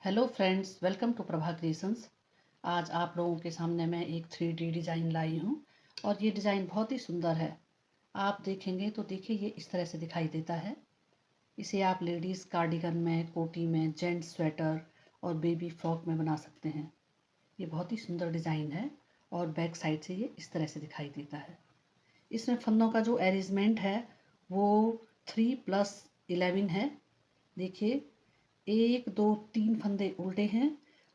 Hello friends, welcome to Prabha creations. आज आप लोगों के सामने मैं एक 3D डिज़ाइन लाई हूँ और ये डिज़ाइन बहुत ही सुंदर है। आप देखेंगे तो देखिए ये इस तरह से दिखाई देता है। इसे आप लेडीज़ कार्डिगन में, कोटी में, जेंट्स स्वेटर और बेबी फ्रॉक में बना सकते हैं। ये बहुत ही सुंदर डिज़ाइन है और बैक साइड से ये इस तरह से दिखाई देता है। इसमें फंदों का जो अरेंजमेंट है वो 3+11 है। देखिए 1 2 3 फंदे उल्टे हैं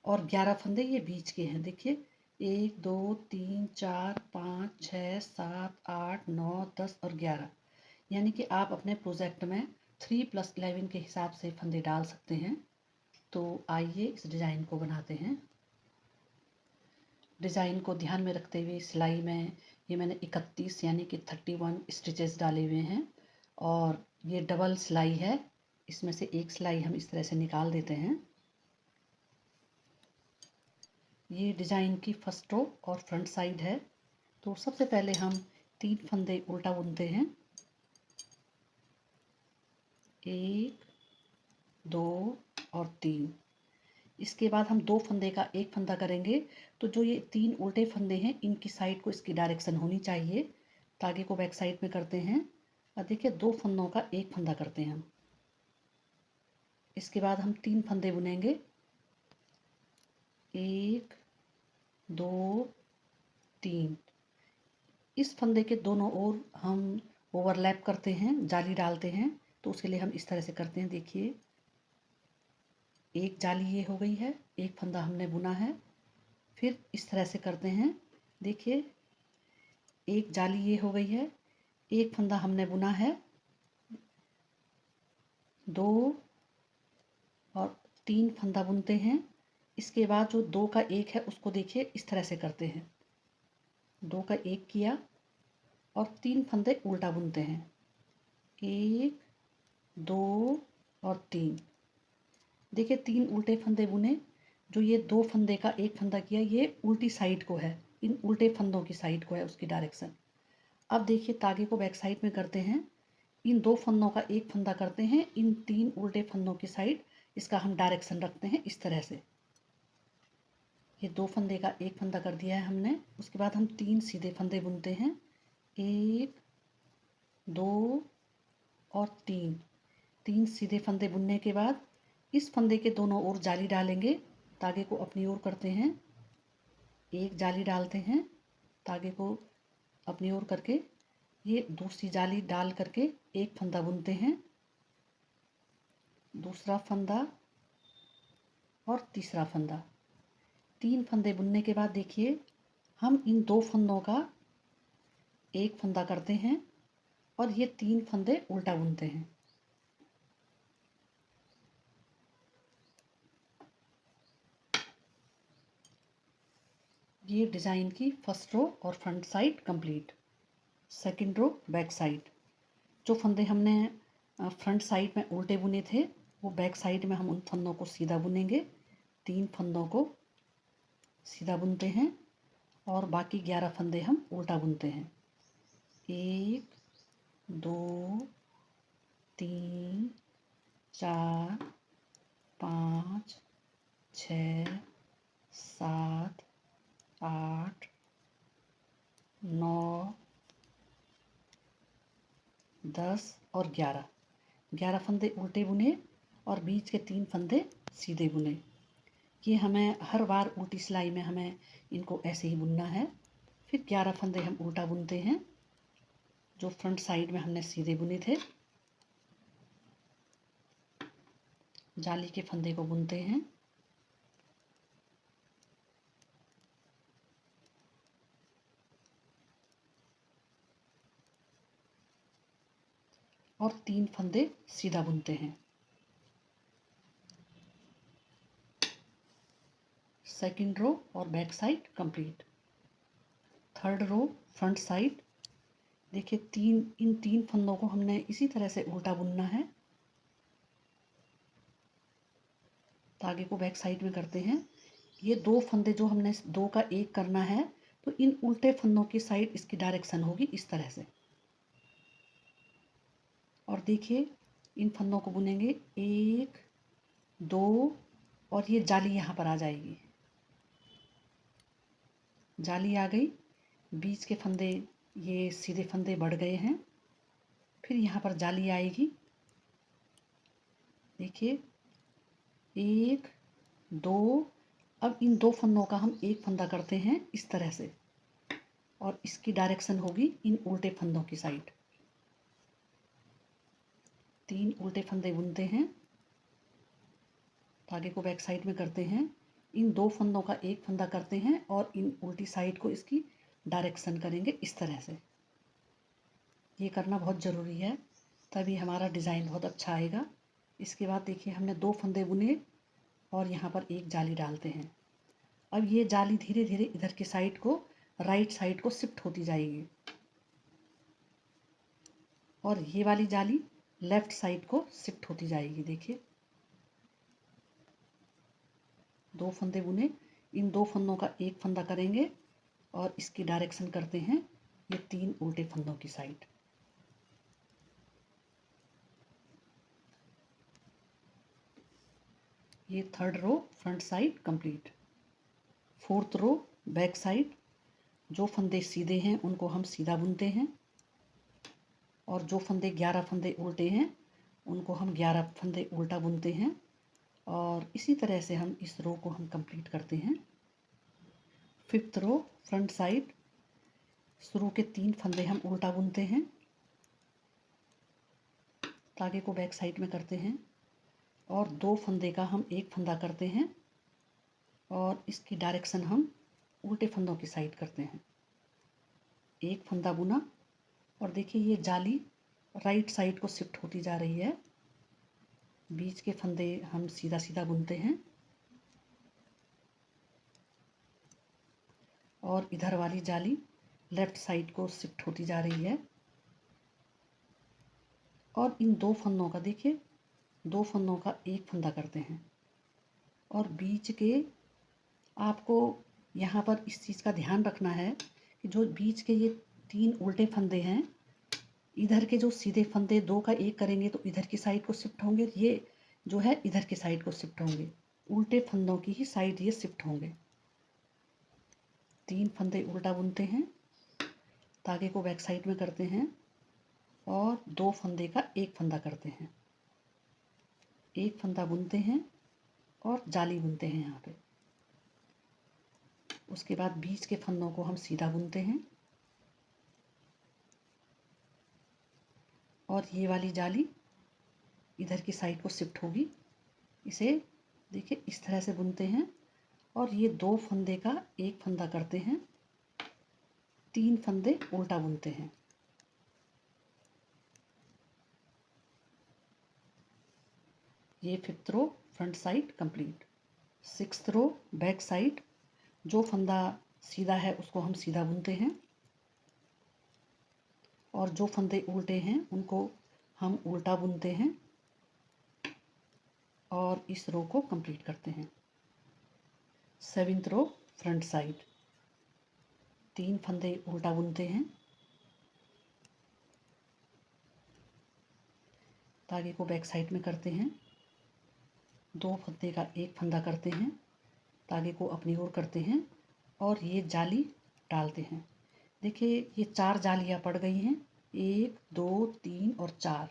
और 11 फंदे ये बीच के हैं। देखिए 1 2 3 4 5 6 7 8 9 10 और 11, यानी कि आप अपने प्रोजेक्ट में 3+11 के हिसाब से फंदे डाल सकते हैं। तो आइए इस डिज़ाइन को बनाते हैं। डिज़ाइन को ध्यान में रखते हुए सिलाई में ये मैंने 31 यानी कि 31 स्टिचेस डाले हुए हैं और ये डबल सिलाई है। इसमें से एक सिलाई हम इस तरह से निकाल देते हैं। ये डिज़ाइन की फर्स्ट रो और फ्रंट साइड है। तो सबसे पहले हम 3 फंदे उल्टा बुनते हैं। 1 2 और 3। इसके बाद हम 2 फंदे का एक फंदा करेंगे। तो जो ये 3 उल्टे फंदे हैं इनकी साइड को इसकी डायरेक्शन होनी चाहिए। धागे को बैक साइड में करते हैं और देखिए 2 फंदों का एक फंदा करते हैं हम। इसके बाद हम 3 फंदे बुनेंगे। 1 2 3। इस फंदे के दोनों ओर हम ओवरलैप करते हैं, जाली डालते हैं। तो उसके लिए हम इस तरह से करते हैं। देखिए एक जाली ये हो गई है, एक फंदा हमने बुना है। फिर इस तरह से करते हैं। देखिए एक जाली ये हो गई है, एक फंदा हमने बुना है, 2 और 3 फंदा बुनते हैं। इसके बाद जो 2 का एक है उसको देखिए इस तरह से करते हैं। 2 का एक किया और 3 फंदे उल्टा बुनते हैं। 1 2 और 3। देखिए 3 उल्टे फंदे बुने। जो ये 2 फंदे का एक फंदा किया ये उल्टी साइड को है, इन उल्टे फंदों की साइड को है उसकी डायरेक्शन। अब देखिए तागे को बैक साइड में करते हैं। इन 2 फंदों का एक फंदा करते हैं, इन 3 उल्टे फंदों की साइड इसका हम डायरेक्शन रखते हैं इस तरह से। ये 2 फंदे का एक फंदा कर दिया है हमने। उसके बाद हम 3 सीधे फंदे बुनते हैं। 1 2 और 3। 3 सीधे फंदे बुनने के बाद इस फंदे के दोनों ओर जाली डालेंगे। तागे को अपनी ओर करते हैं, एक जाली डालते हैं, तागे को अपनी ओर करके ये दूसरी जाली डाल करके एक फंदा बुनते हैं, दूसरा फंदा और तीसरा फंदा। 3 फंदे बुनने के बाद देखिए हम इन 2 फंदों का एक फंदा करते हैं और ये 3 फंदे उल्टा बुनते हैं। ये डिज़ाइन की फर्स्ट रो और front side complete. Second row back side. जो फंदे हमने फ्रंट साइड में उल्टे बुने थे वो बैक साइड में हम उन फंदों को सीधा बुनेंगे। 3 फंदों को सीधा बुनते हैं और बाकी 11 फंदे हम उल्टा बुनते हैं। 1 2 3 4 5 6 7 8 9 10 और 11 फंदे उल्टे बुने और बीच के 3 फंदे सीधे बुने। ये हमें हर बार उल्टी सिलाई में हमें इनको ऐसे ही बुनना है। फिर 11 फंदे हम उल्टा बुनते हैं जो फ्रंट साइड में हमने सीधे बुने थे। जाली के फंदे को बुनते हैं और 3 फंदे सीधा बुनते हैं। सेकंड रो और back side complete. Third row front side. देखिए इन 3 फंदों को हमने इसी तरह से उल्टा बुनना है। धागे को बैक साइड में करते हैं। ये 2 फंदे जो हमने 2 का एक करना है तो इन उल्टे फंदों की साइड इसकी डायरेक्शन होगी इस तरह से। और देखिए इन फंदों को बुनेंगे 1 2 और ये जाली यहाँ पर आ जाएगी। जाली आ गई, बीच के फंदे ये सीधे फंदे बढ़ गए हैं। फिर यहाँ पर जाली आएगी, देखिए 1 2। अब इन 2 फंदों का हम एक फंदा करते हैं इस तरह से, और इसकी डायरेक्शन होगी इन उल्टे फंदों की साइड। 3 उल्टे फंदे बुनते हैं, धागे को बैक साइड में करते हैं, इन 2 फंदों का एक फंदा करते हैं और इन उल्टी साइड को इसकी डायरेक्शन करेंगे इस तरह से। ये करना बहुत ज़रूरी है, तभी हमारा डिज़ाइन बहुत अच्छा आएगा। इसके बाद देखिए हमने 2 फंदे बुने और यहाँ पर एक जाली डालते हैं। अब ये जाली धीरे धीरे इधर की साइड को, राइट साइड को शिफ्ट होती जाएगी, और ये वाली जाली लेफ्ट साइड को शिफ्ट होती जाएगी। देखिए 2 फंदे बुने, इन 2 फंदों का एक फंदा करेंगे और इसकी डायरेक्शन करते हैं ये 3 उल्टे फंदों की साइड। ये 3rd रो फ्रंट साइड कंप्लीट। 4th रो बैक साइड। जो फंदे सीधे हैं उनको हम सीधा बुनते हैं, और जो फंदे 11 फंदे उल्टे हैं उनको हम 11 फंदे उल्टा बुनते हैं, और इसी तरह से हम इस रो को हम कंप्लीट करते हैं। 5th रो फ्रंट साइड। शुरू के 3 फंदे हम उल्टा बुनते हैं, धागे को बैक साइड में करते हैं, और 2 फंदे का हम एक फंदा करते हैं और इसकी डायरेक्शन हम उल्टे फंदों की साइड करते हैं। एक फंदा बुना, और देखिए ये जाली राइट साइड को शिफ्ट होती जा रही है। बीच के फंदे हम सीधा सीधा बुनते हैं, और इधर वाली जाली लेफ्ट साइड को शिफ्ट होती जा रही है। और इन 2 फंदों का देखिए 2 फंदों का एक फंदा करते हैं, और बीच के आपको यहाँ पर इस चीज़ का ध्यान रखना है कि जो बीच के ये 3 उल्टे फंदे हैं, इधर के जो सीधे फंदे 2 का एक करेंगे तो इधर की साइड को शिफ्ट होंगे, ये जो है इधर की साइड को शिफ्ट होंगे, उल्टे फंदों की ही साइड ये शिफ्ट होंगे। 3 फंदे उल्टा बुनते हैं, धागे को बैक साइड में करते हैं, और 2 फंदे का एक फंदा करते हैं। एक फंदा बुनते हैं और जाली बुनते हैं यहाँ पे। उसके बाद बीच के फंदों को हम सीधा बुनते हैं, और ये वाली जाली इधर की साइड को शिफ्ट होगी। इसे देखिए इस तरह से बुनते हैं, और ये 2 फंदे का एक फंदा करते हैं, 3 फंदे उल्टा बुनते हैं। ये 5th रो फ्रंट साइड कंप्लीट। 6th रो बैक साइड। जो फंदा सीधा है उसको हम सीधा बुनते हैं, और जो फंदे उल्टे हैं उनको हम उल्टा बुनते हैं, और इस रो को कंप्लीट करते हैं। 7th रो फ्रंट साइड। 3 फंदे उल्टा बुनते हैं, धागे को बैक साइड में करते हैं, 2 फंदे का एक फंदा करते हैं, धागे को अपनी ओर करते हैं, और ये जाली डालते हैं। देखिए ये 4 जालियाँ पड़ गई हैं, 1 2 3 और 4।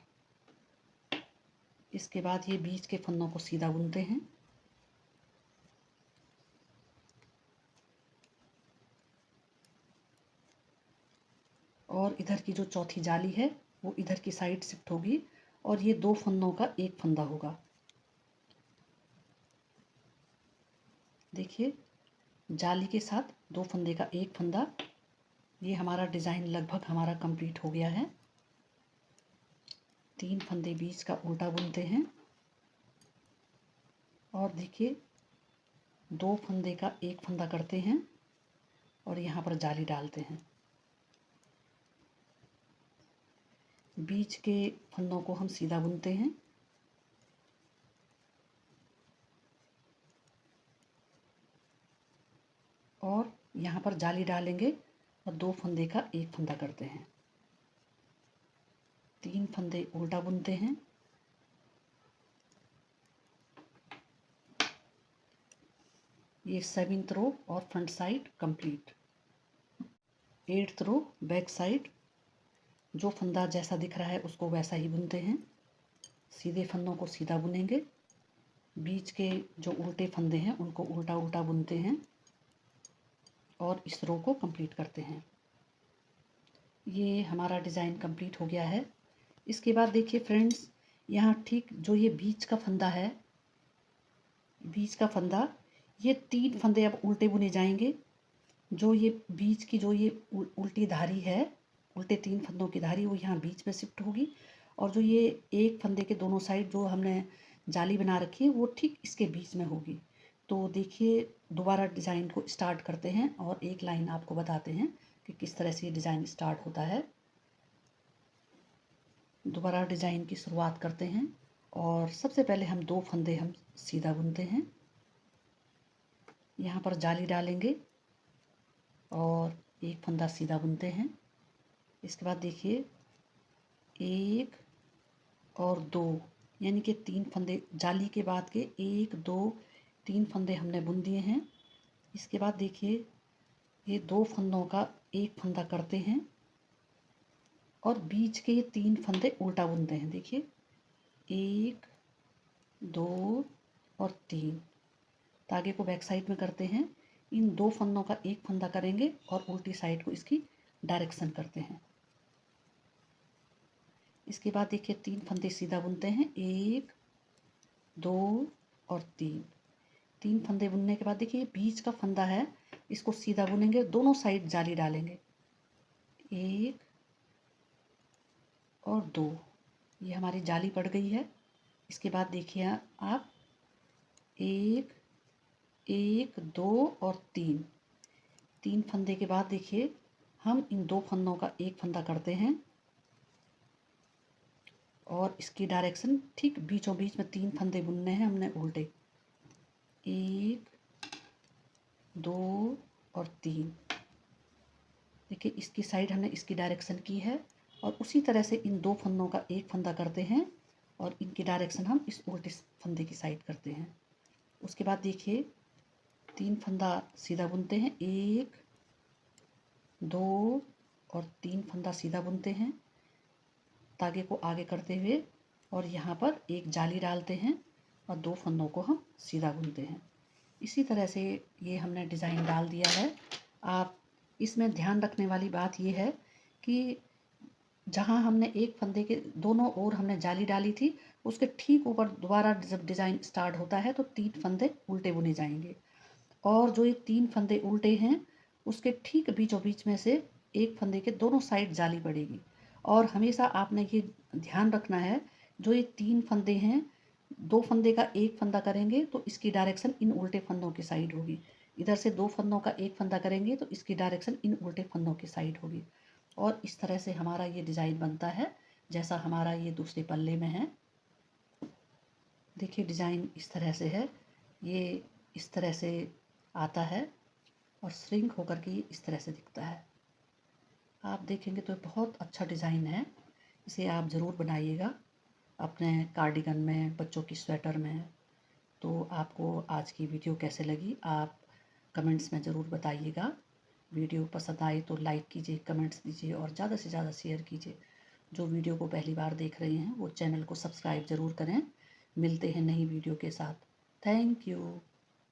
इसके बाद ये बीच के फंदों को सीधा बुनते हैं, और इधर की जो चौथी जाली है वो इधर की साइड शिफ्ट होगी, और ये 2 फंदों का एक फंदा होगा। देखिए जाली के साथ 2 फंदे का एक फंदा। ये हमारा डिज़ाइन लगभग हमारा कंप्लीट हो गया है। 3 फंदे बीच का उल्टा बुनते हैं, और देखिए 2 फंदे का एक फंदा करते हैं, और यहाँ पर जाली डालते हैं। बीच के फंदों को हम सीधा बुनते हैं, और यहाँ पर जाली डालेंगे और 2 फंदे का एक फंदा करते हैं। 3 फंदे उल्टा बुनते हैं, ये 7th रो और फ्रंट साइड कंप्लीट। 8th रो बैक साइड, जो फंदा जैसा दिख रहा है उसको वैसा ही बुनते हैं। सीधे फंदों को सीधा बुनेंगे, बीच के जो उल्टे फंदे हैं उनको उल्टा उल्टा बुनते हैं और इस रो को कंप्लीट करते हैं। ये हमारा डिज़ाइन कंप्लीट हो गया है। इसके बाद देखिए फ्रेंड्स, यहाँ ठीक जो ये बीच का फंदा है, बीच का फंदा, ये 3 फंदे अब उल्टे बुने जाएंगे। जो ये बीच की जो ये उल्टी धारी है, उल्टे 3 फंदों की धारी, वो यहाँ बीच में शिफ्ट होगी। और जो ये एक फंदे के दोनों साइड जो हमने जाली बना रखी है वो ठीक इसके बीच में होगी। तो देखिए दोबारा डिज़ाइन को स्टार्ट करते हैं और एक लाइन आपको बताते हैं कि किस तरह से ये डिज़ाइन स्टार्ट होता है। दोबारा डिज़ाइन की शुरुआत करते हैं और सबसे पहले हम 2 फंदे हम सीधा बुनते हैं। यहाँ पर जाली डालेंगे और एक फंदा सीधा बुनते हैं। इसके बाद देखिए 1 और 2, यानी कि 3 फंदे जाली के बाद के 1 2 3 फंदे हमने बुन दिए हैं। इसके बाद देखिए ये 2 फंदों का एक फंदा करते हैं और बीच के ये 3 फंदे उल्टा बुनते हैं। देखिए 1 2 और 3, धागे को बैक साइड में करते हैं। इन 2 फंदों का एक फंदा करेंगे और उल्टी साइड को इसकी डायरेक्शन करते हैं। इसके बाद देखिए 3 फंदे सीधा बुनते हैं, 1 2 और 3। 3 फंदे बुनने के बाद देखिए बीच का फंदा है, इसको सीधा बुनेंगे, दोनों साइड जाली डालेंगे, 1 और 2। ये हमारी जाली पड़ गई है। इसके बाद देखिए आप 1 1 2 और 3। 3 फंदे के बाद देखिए हम इन 2 फंदों का एक फंदा करते हैं और इसकी डायरेक्शन ठीक बीचों बीच में 3 फंदे बुनने हैं हमने उल्टे, 1 2 और 3। देखिए इसकी साइड हमने इसकी डायरेक्शन की है और उसी तरह से इन 2 फंदों का एक फंदा करते हैं और इनकी डायरेक्शन हम इस उल्टे फंदे की साइड करते हैं। उसके बाद देखिए 3 फंदा सीधा बुनते हैं, 1 2 और 3 फंदा सीधा बुनते हैं, धागे को आगे करते हुए, और यहाँ पर एक जाली डालते हैं और 2 फंदों को हम सीधा बुनते हैं। इसी तरह से ये हमने डिज़ाइन डाल दिया है। आप इसमें ध्यान रखने वाली बात ये है कि जहाँ हमने एक फंदे के दोनों ओर हमने जाली डाली थी, उसके ठीक ऊपर दोबारा जब डिज़ाइन स्टार्ट होता है तो 3 फंदे उल्टे बुने जाएंगे और जो ये 3 फंदे उल्टे हैं उसके ठीक बीचों बीच में से एक फंदे के दोनों साइड जाली पड़ेगी। और हमेशा आपने ये ध्यान रखना है, जो ये 3 फंदे हैं, 2 फंदे का एक फंदा करेंगे तो इसकी डायरेक्शन इन उल्टे फंदों की साइड होगी। इधर से 2 फंदों का एक फंदा करेंगे तो इसकी डायरेक्शन इन उल्टे फंदों की साइड होगी। और इस तरह से हमारा ये डिज़ाइन बनता है जैसा हमारा ये दूसरे पल्ले में है। देखिए डिज़ाइन इस तरह से है, ये इस तरह से आता है और श्रिंक होकर के इस तरह से दिखता है। आप देखेंगे तो बहुत अच्छा डिज़ाइन है, इसे आप ज़रूर बनाइएगा अपने कार्डिगन में, बच्चों की स्वेटर में। तो आपको आज की वीडियो कैसे लगी आप कमेंट्स में ज़रूर बताइएगा। वीडियो पसंद आए तो लाइक कीजिए, कमेंट्स दीजिए और ज़्यादा से ज़्यादा शेयर कीजिए। जो वीडियो को पहली बार देख रहे हैं वो चैनल को सब्सक्राइब ज़रूर करें। मिलते हैं नई वीडियो के साथ। Thank you.